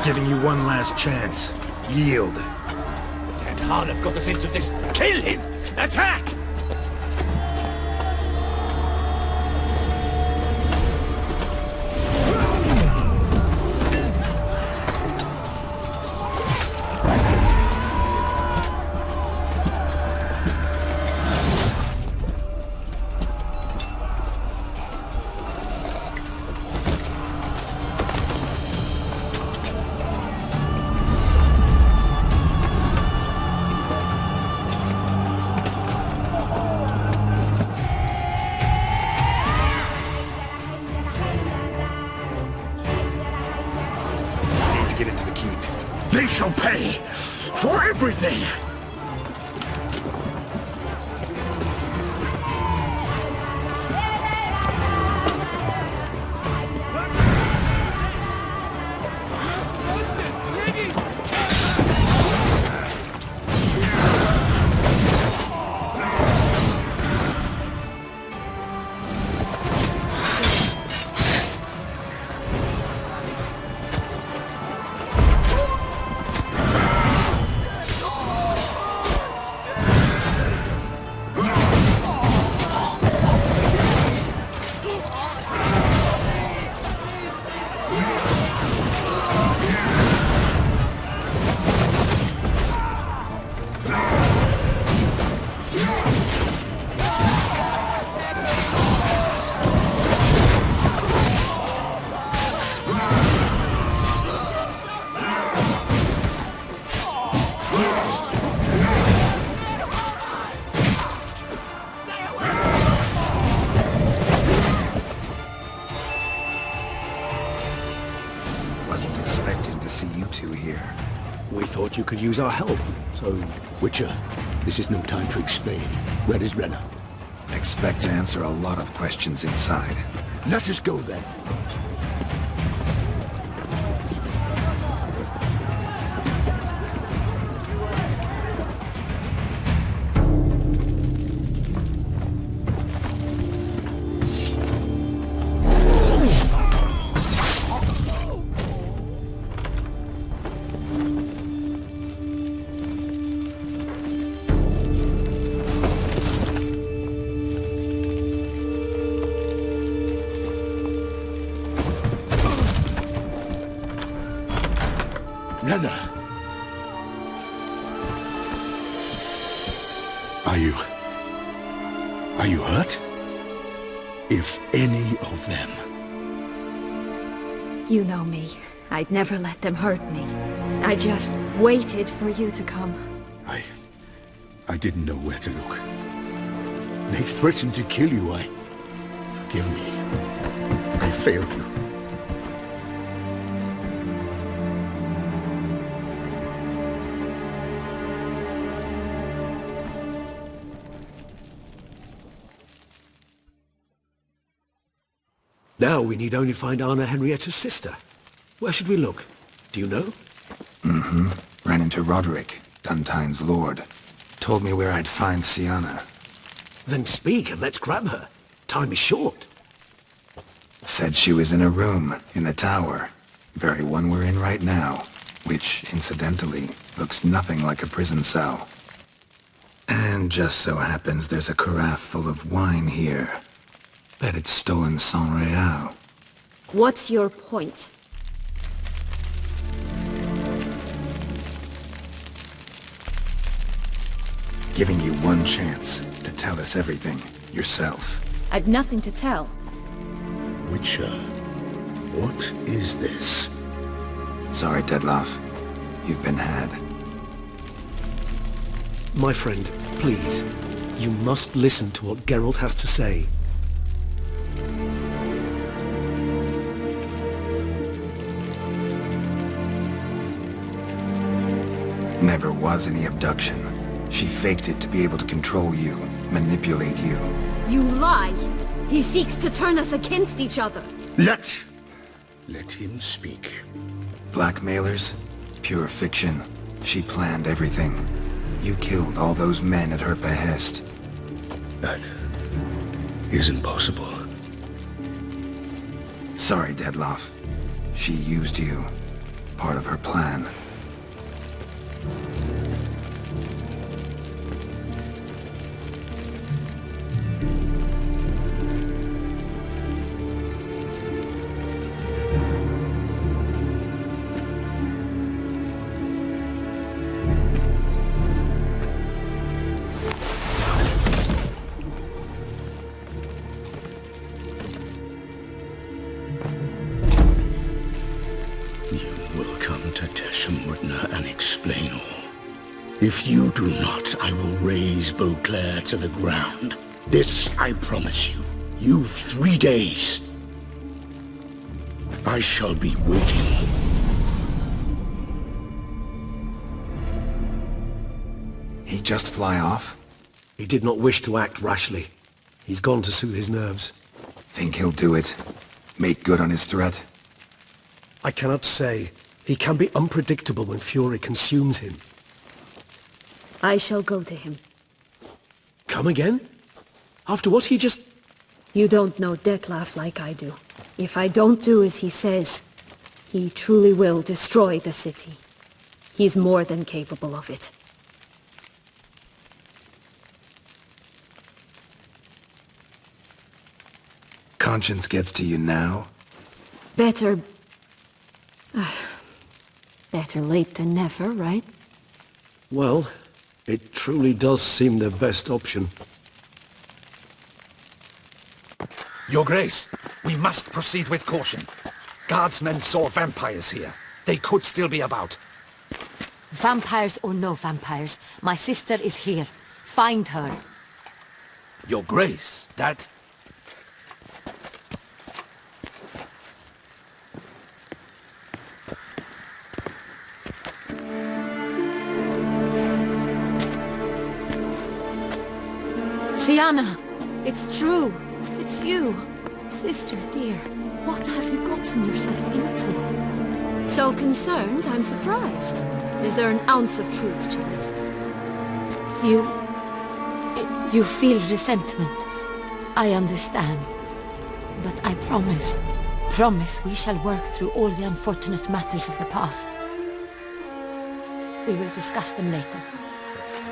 Giving you one last chance. Yield. That harlot got us into this. Kill him! Attack! They shall pay for everything! We thought you could use our help, so... Witcher, this is no time to explain. Red is Renner. Expect to answer a lot of questions inside. Let us go then. Renner! Are you hurt? If any of them... You know me. I'd never let them hurt me. I just waited for you to come. I didn't know where to look. They threatened to kill you. Forgive me. I failed you. Now we need only find Anna Henrietta's sister. Where should we look? Do you know? Mm-hmm. Ran into Roderick, Duntine's lord. Told me where I'd find Sienna. Then speak and let's grab her. Time is short. Said she was in a room in the tower. Very one we're in right now. Which, incidentally, looks nothing like a prison cell. And just so happens there's a carafe full of wine here. Bet it's stolen San Real. What's your point? Giving you one chance to tell us everything yourself. I've nothing to tell. Witcher, what is this? Sorry, Dettlaff. You've been had. My friend, please. You must listen to what Geralt has to say. Never was any abduction. She faked it to be able to control you, manipulate you. You lie! He seeks to turn us against each other. Let him speak. Blackmailers? Pure fiction. She planned everything. You killed all those men at her behest. That isn't possible. Sorry, Dettlaff. She used you. part of her plan. And explain all. If you do not, I will raise Beauclair to the ground. This I promise you. You've 3 days. I shall be waiting. He just fly off? He did not wish to act rashly. He's gone to soothe his nerves. Think he'll do it? Make good on his threat? I cannot say. He can be unpredictable when fury consumes him. I shall go to him. Come again? After what he just... You don't know Detlef like I do. If I don't do as he says, he truly will destroy the city. He's more than capable of it. Conscience gets to you now? Better... better late than never, right? Well, it truly does seem the best option. Your Grace, we must proceed with caution. Guardsmen saw vampires here. They could still be about. Vampires or no vampires, my sister is here. Find her. Your Grace, that... Sienna! It's true! It's you! Sister dear, what have you gotten yourself into? So concerned, I'm surprised. Is there an ounce of truth to it? You feel resentment. I understand. But I promise we shall work through all the unfortunate matters of the past. We will discuss them later.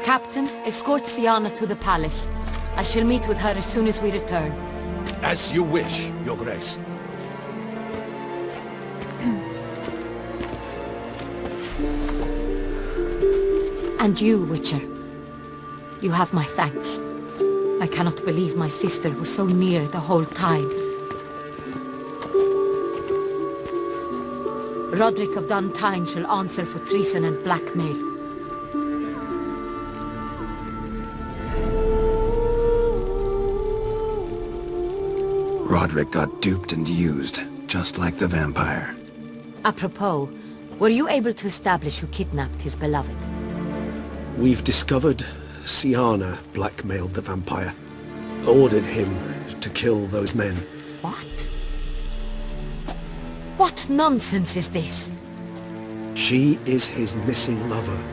Captain, escort Sienna to the palace. I shall meet with her as soon as we return. As you wish, Your Grace. And you, Witcher. You have my thanks. I cannot believe my sister was so near the whole time. Roderick of Duntine shall answer for treason and blackmail. Roderick got duped and used, just like the vampire. Apropos, were you able to establish who kidnapped his beloved? We've discovered Sienna blackmailed the vampire. Ordered him to kill those men. What? What nonsense is this? She is his missing lover.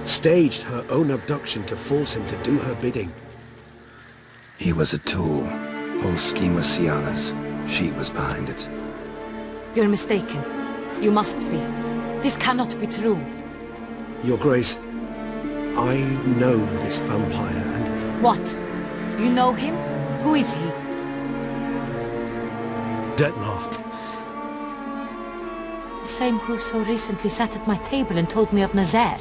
Staged her own abduction to force him to do her bidding. He was a tool. Whole scheme was Sienna's. She was behind it. You're mistaken. You must be. This cannot be true. Your Grace, I know this vampire and... What? You know him? Who is he? Detlef. The same who so recently sat at my table and told me of Nazaire.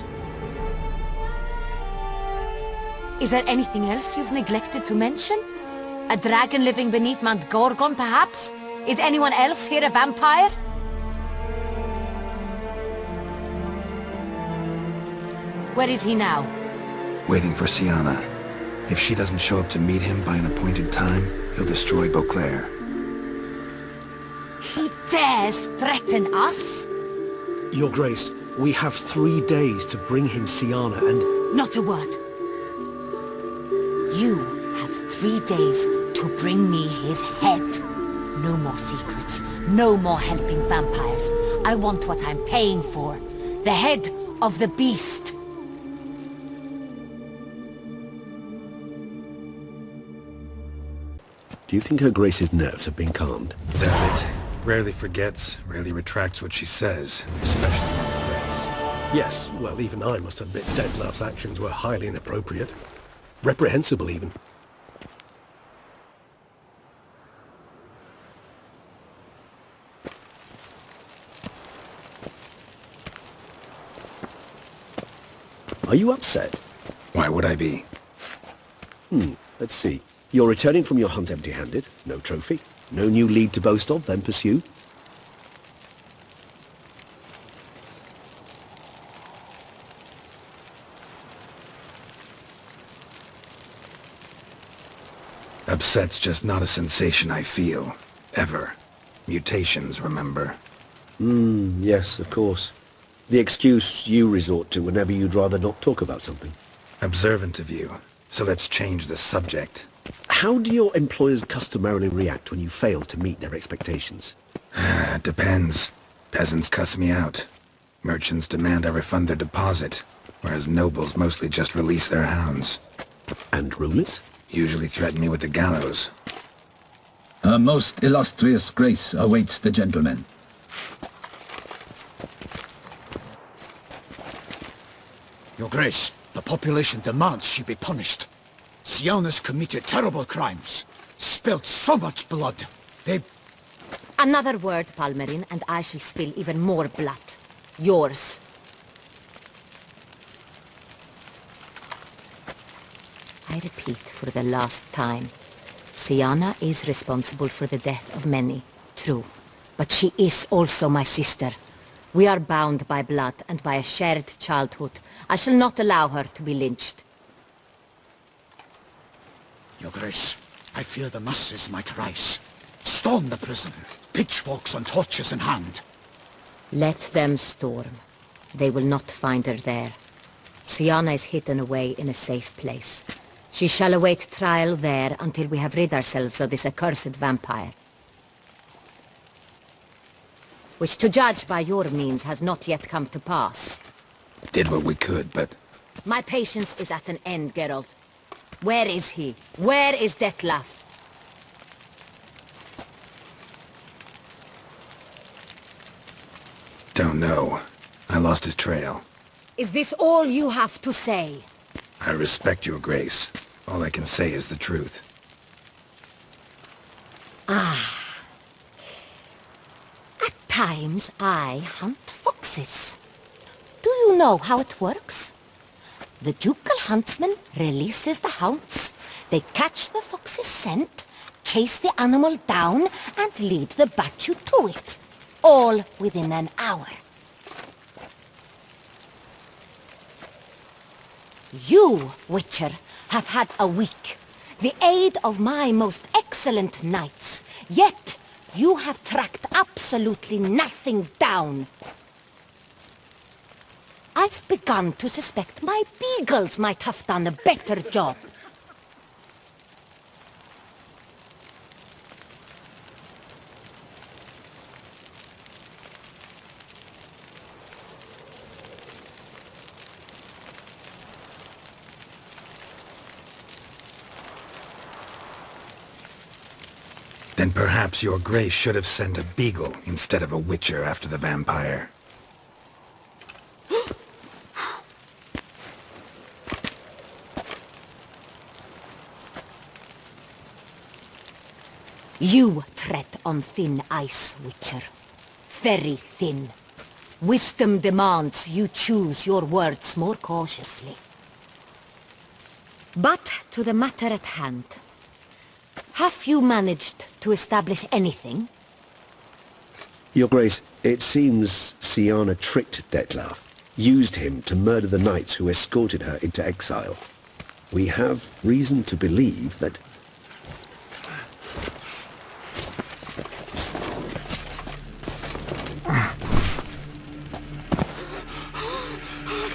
Is there anything else you've neglected to mention? A dragon living beneath Mount Gorgon, perhaps? Is anyone else here a vampire? Where is he now? Waiting for Sienna. If she doesn't show up to meet him by an appointed time, he'll destroy Beauclair. He dares threaten us? Your Grace, we have 3 days to bring him Sienna and... Not a word. You have 3 days to bring me his head. No more secrets. No more helping vampires. I want what I'm paying for. The head of the beast. Do you think Her Grace's nerves have been calmed? Damn it. Rarely forgets, rarely retracts what she says, especially Yes, well, even I must admit Detlav's actions were highly inappropriate. Reprehensible, even. Are you upset? Why would I be? Let's see. You're returning from your hunt empty-handed. No trophy. No new lead to boast of, then pursue. Upset's just not a sensation I feel. Ever. Mutations, remember? Yes, of course. The excuse you resort to whenever you'd rather not talk about something. Observant of you. So let's change the subject. How do your employers customarily react when you fail to meet their expectations? Depends. Peasants cuss me out. Merchants demand I refund their deposit, whereas nobles mostly just release their hounds. And rulers? Usually threaten me with the gallows. A most illustrious grace awaits the gentleman. Your Grace, the population demands she be punished. Siana's committed terrible crimes. Spilt so much blood. Another word, Palmerin, and I shall spill even more blood. Yours. I repeat for the last time. Siana is responsible for the death of many, true. But she is also my sister. We are bound by blood and by a shared childhood. I shall not allow her to be lynched. Your Grace, I fear the masses might rise. Storm the prison, pitchforks and torches in hand. Let them storm. They will not find her there. Siana is hidden away in a safe place. She shall await trial there until we have rid ourselves of this accursed vampire. Which, to judge by your means, has not yet come to pass. Did what we could, but... My patience is at an end, Geralt. Where is he? Where is Detlav? Don't know. I lost his trail. Is this all you have to say? I respect your grace. All I can say is the truth. At times, I hunt foxes. Do you know how it works? The ducal huntsman releases the hounds. They catch the fox's scent, chase the animal down, and lead the batu to it. All within an hour. You, Witcher, have had a week. The aid of my most excellent knights. Yet, you have tracked absolutely nothing down. I've begun to suspect my beagles might have done a better job. Then perhaps your grace should have sent a beagle instead of a witcher after the vampire. You tread on thin ice, Witcher. Very thin. Wisdom demands you choose your words more cautiously. But to the matter at hand. Have you managed to establish anything? Your Grace, it seems Siana tricked Detlav, used him to murder the knights who escorted her into exile. We have reason to believe that...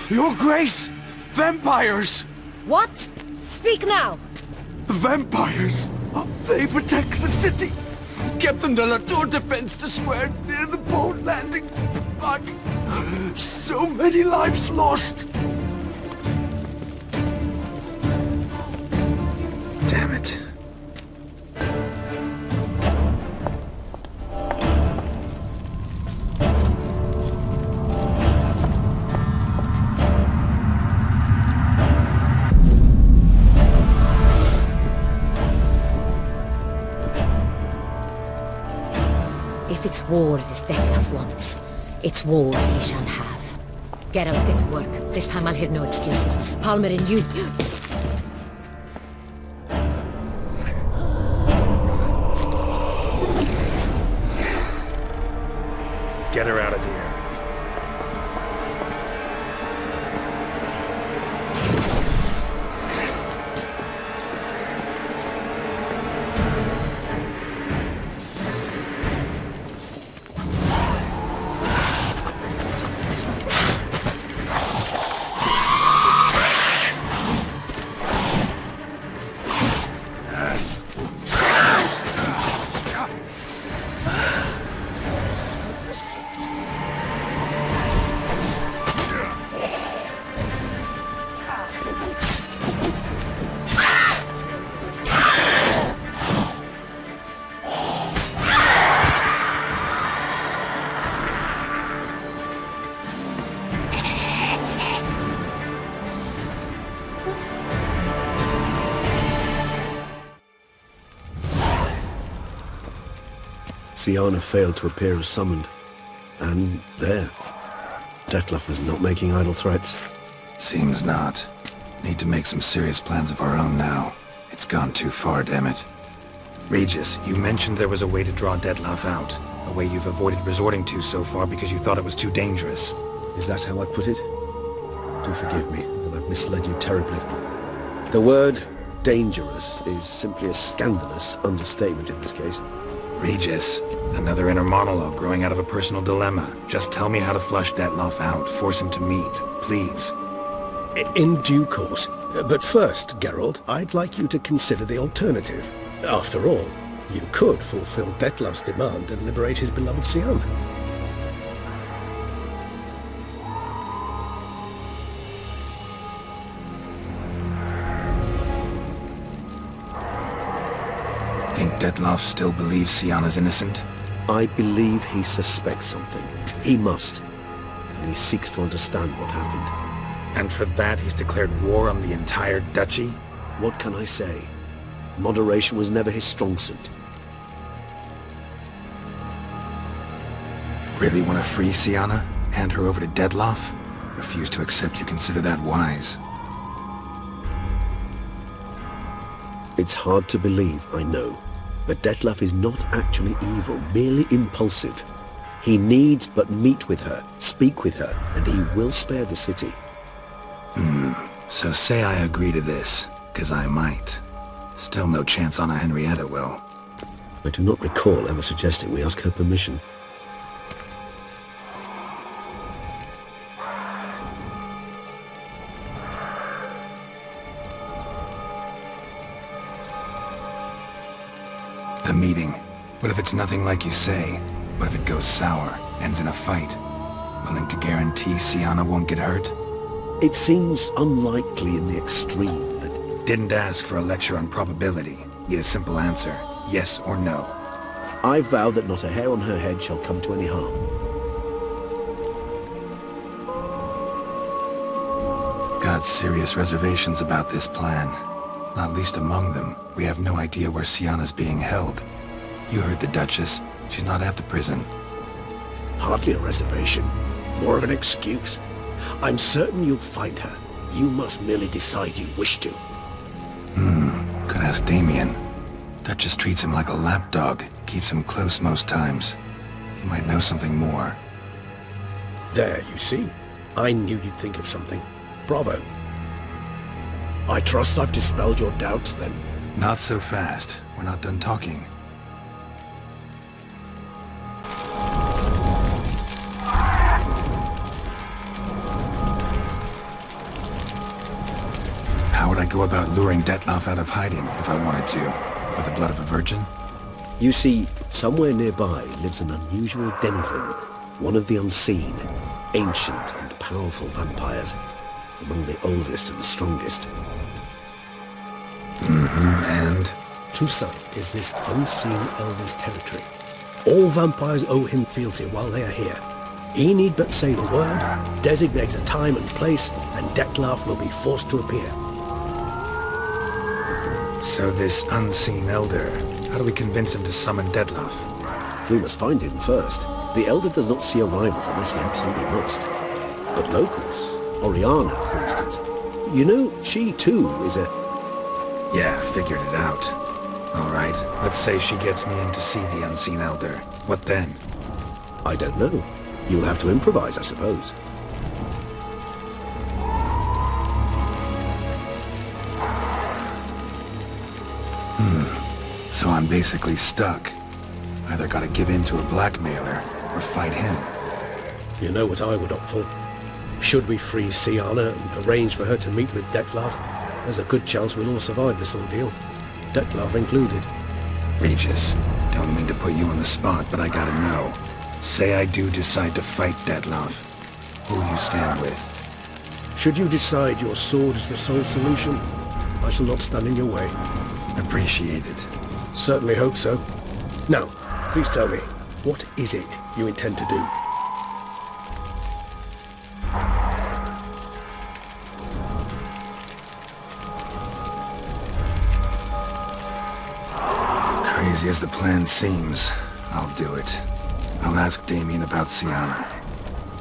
Your Grace! Vampires! What? Speak now! Vampires! They protect the city! Captain de la Tour defends the square near the boat landing, but so many lives lost! Damn it. war this Detlef wants. It's war he shall have. Get out, get to work. This time I'll hear no excuses. Palmer and you... Get her out of here. Siana failed to appear as summoned. And there. Detlef was not making idle threats. Seems not. Need to make some serious plans of our own now. It's gone too far, damn it. Regis, you mentioned there was a way to draw Detlef out. A way you've avoided resorting to so far because you thought it was too dangerous. Is that how I put it? Do forgive me that I've misled you terribly. The word dangerous is simply a scandalous understatement in this case. Regis, another inner monologue growing out of a personal dilemma. Just tell me how to flush Detlef out. Force him to meet, please. In due course. But first, Geralt, I'd like you to consider the alternative. After all, you could fulfill Detlef's demand and liberate his beloved Siana. Think Detlef still believes Siana's innocent? I believe he suspects something. He must. And he seeks to understand what happened. And for that he's declared war on the entire duchy? What can I say? Moderation was never his strong suit. Really want to free Siana? Hand her over to Detlef? Refuse to accept you consider that wise. It's hard to believe, I know. But Detlef is not actually evil, merely impulsive. He needs but meet with her, speak with her, and he will spare the city. So say I agree to this, 'cause I might. Still no chance Anna Henrietta will. I do not recall ever suggesting we ask her permission. The meeting. What if it's nothing like you say? What if it goes sour, ends in a fight? Willing to guarantee Siana won't get hurt? It seems unlikely in the extreme that... Didn't ask for a lecture on probability. Need a simple answer. Yes or no. I vow that not a hair on her head shall come to any harm. Got serious reservations about this plan. Not least among them, we have no idea where Siana's being held. You heard the Duchess. She's not at the prison. Hardly a reservation. More of an excuse. I'm certain you'll find her. You must merely decide you wish to. Could ask Damien. Duchess treats him like a lapdog. Keeps him close most times. He might know something more. There, you see. I knew you'd think of something. Bravo. I trust I've dispelled your doubts, then. Not so fast. We're not done talking. How would I go about luring Detlef out of hiding if I wanted to? With the blood of a virgin? You see, somewhere nearby lives an unusual denizen, one of the unseen, ancient and powerful vampires, among the oldest and strongest. And? Toussaint is this unseen elder's territory. All vampires owe him fealty while they are here. He need but say the word, designate a time and place, and Detlef will be forced to appear. So this unseen elder, how do we convince him to summon Detlef? We must find him first. The Elder does not see arrivals unless he absolutely must. But locals, Oriana, for instance, you know, she too is a... Yeah, figured it out. All right, let's say she gets me in to see the unseen elder. What then? I don't know. You'll have to improvise, I suppose. So I'm basically stuck. Either gotta give in to a blackmailer, or fight him. You know what I would opt for? Should we free Siana and arrange for her to meet with Dettlaff, there's a good chance we'll all survive this ordeal. Dettlaff included. Regis, don't mean to put you on the spot, but I gotta know. Say I do decide to fight Dettlaff. Who you stand with? Should you decide your sword is the sole solution, I shall not stand in your way. Appreciate it. Certainly hope so. Now, please tell me, what is it you intend to do? Crazy as the plan seems, I'll do it. I'll ask Damien about Siana.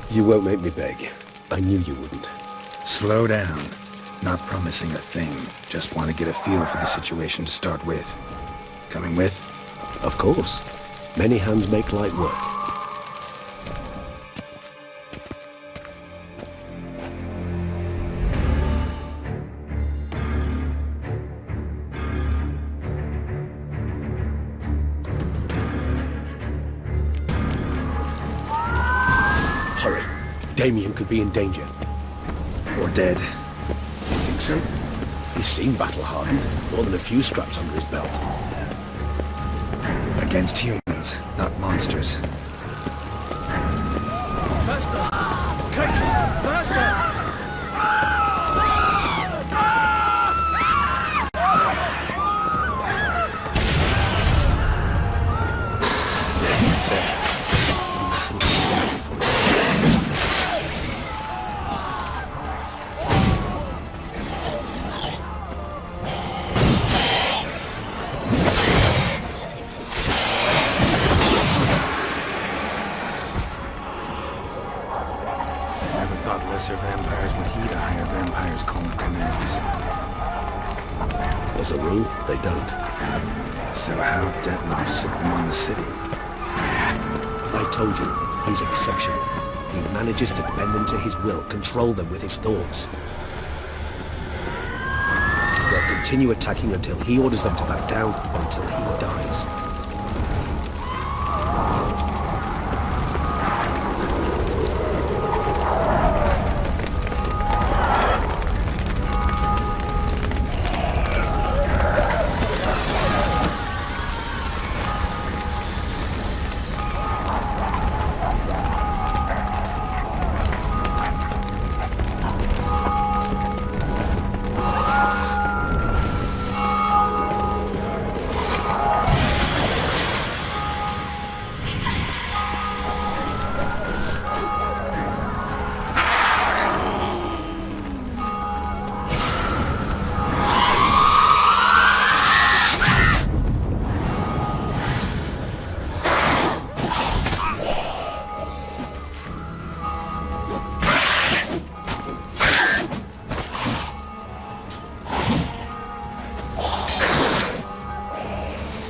You won't make me beg. I knew you wouldn't. Slow down. Not promising a thing. Just want to get a feel for the situation to start with. Coming with? Of course. Many hands make light work. Hurry. Damien could be in danger. Or dead. You think so? He's seen battle-hardened. More than a few scraps under his belt. Against humans, not monsters. Faster! Quick! Faster! Lesser vampires would heed a higher vampire's calm commands. As a rule, they don't. So how Dettlaff sick them on the city? I told you, he's exceptional. He manages to bend them to his will, control them with his thoughts. They'll continue attacking until he orders them to back down, or until he dies.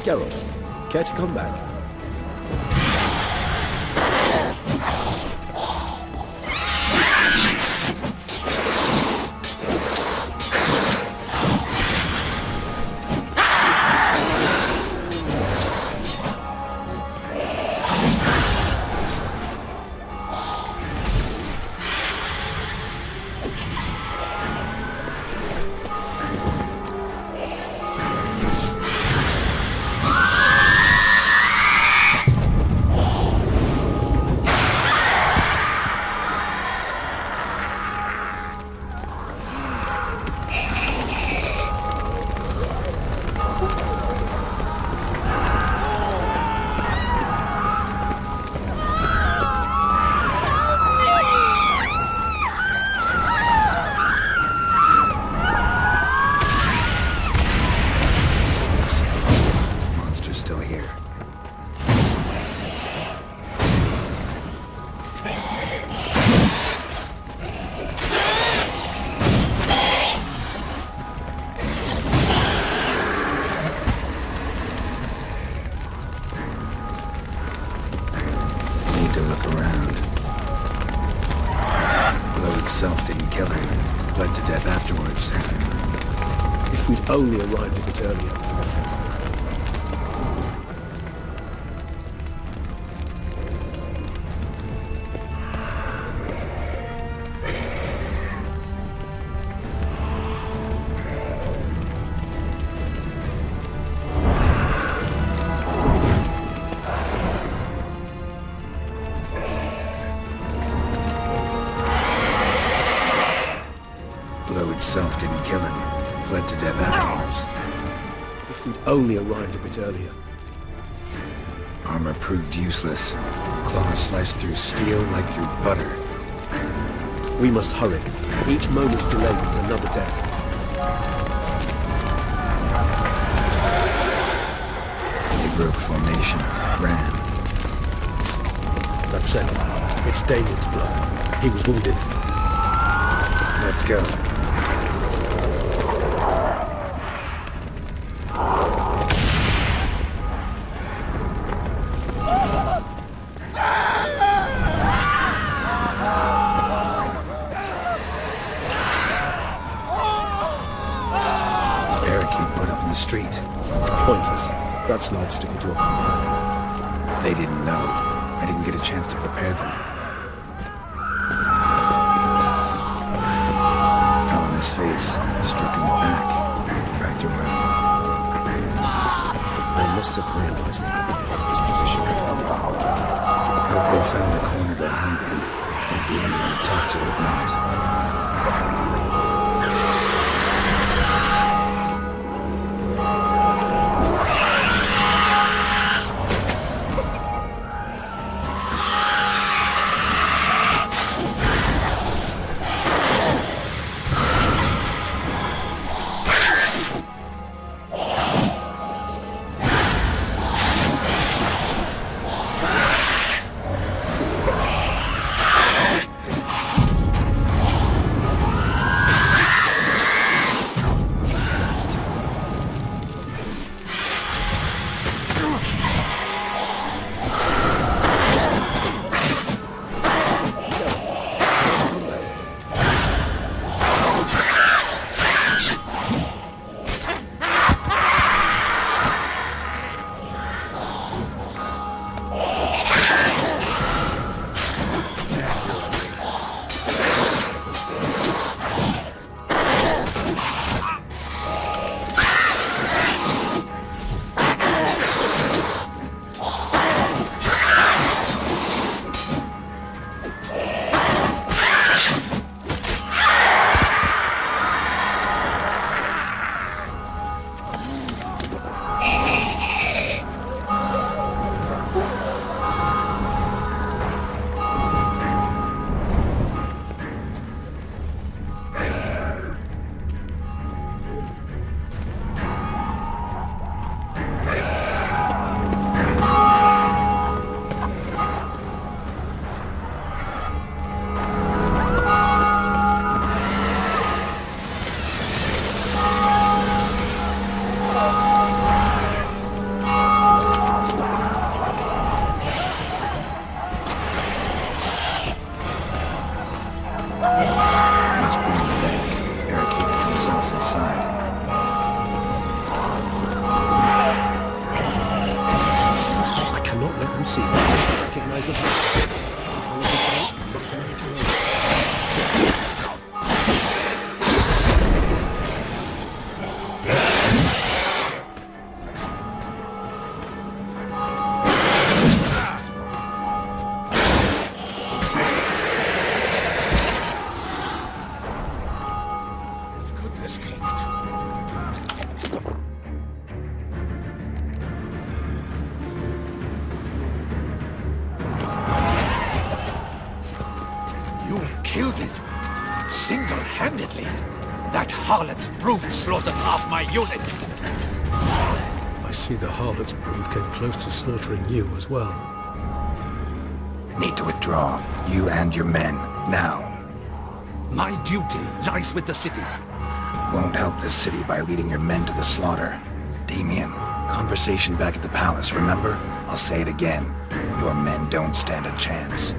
Geralt, care to come back? itself didn't kill him. Bled to death afterwards. If we'd only arrived a bit earlier. Blow itself didn't kill him. Bled to death afterwards. If we'd only arrived a bit earlier. Armor proved useless. Claws sliced through steel like through butter. We must hurry. Each moment's delay means another death. They broke formation. Ran. That's it. It's Damien's blood. He was wounded. Let's go. Barricade put up in the street. Pointless. That's no obstacle to a combat. They didn't know. I didn't get a chance to prepare them. Fell on his face, struck in the back, dragged around. They must have realized they couldn't hold his position. Hope they found a corner to hide in. Won't be anyone to talk to if not. Killed it! Single-handedly! That harlot's brood slaughtered half my unit! I see the harlot's brood came close to slaughtering you as well. Need to withdraw. You and your men. Now. My duty lies with the city. Won't help the city by leading your men to the slaughter. Damien, conversation back at the palace, remember? I'll say it again. Your men don't stand a chance.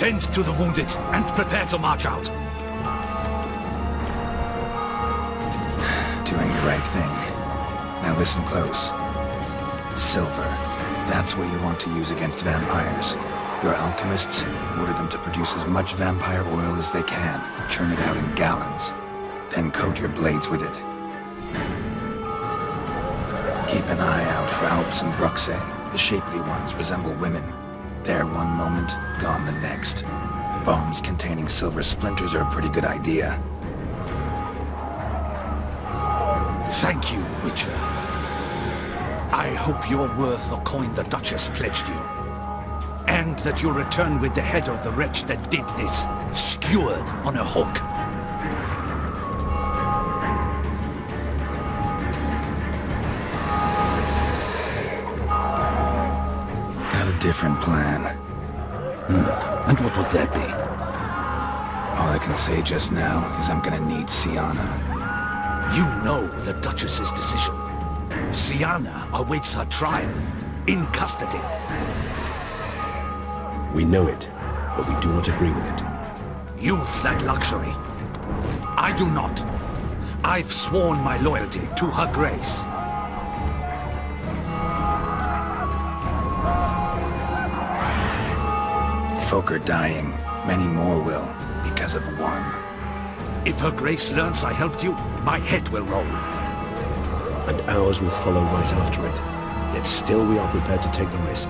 Tend to the wounded and prepare to march out. Doing the right thing. Now listen close. Silver. That's what you want to use against vampires. Your alchemists order them to produce as much vampire oil as they can. Churn it out in gallons. Then coat your blades with it. Keep an eye out for Alps and Bruxae. The shapely ones resemble women. There one moment, gone the next. Bombs containing silver splinters are a pretty good idea. Thank you, Witcher. I hope you're worth the coin the Duchess pledged you. And that you'll return with the head of the wretch that did this, skewered on a hook. Got a different plan. And what would that be? All I can say just now is I'm gonna need Siana. You know the Duchess's decision. Siana awaits her trial, in custody. We know it, but we do not agree with it. You've that luxury. I do not. I've sworn my loyalty to Her Grace. Folk are dying. Many more will, because of one. If Her Grace learns I helped you, my head will roll. And ours will follow right after it. Yet still we are prepared to take the risk.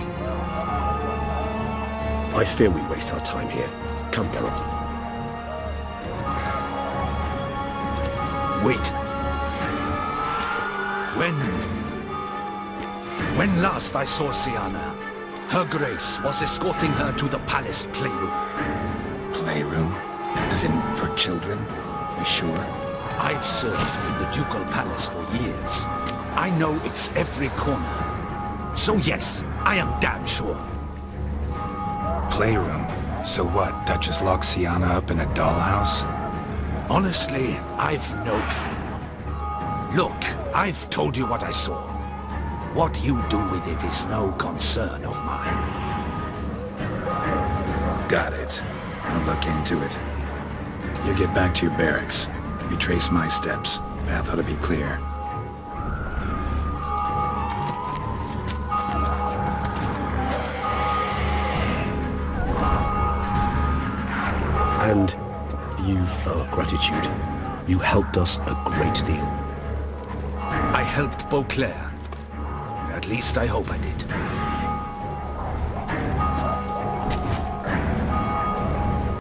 I fear we waste our time here. Come, Geralt. Wait. When last I saw Siana, Her Grace was escorting her to the palace playroom. Playroom? As in, for children? You sure? I've served in the ducal palace for years. I know it's every corner. So yes, I am damn sure. Playroom? So what, Duchess locks Siana up in a dollhouse? Honestly, I've no clue. Look, I've told you what I saw. What you do with it is no concern of mine. Got it. I'll look into it. You get back to your barracks. Retrace my steps. Path ought to be clear. And you've our gratitude. You helped us a great deal. I helped Beauclair. At least I hope I did.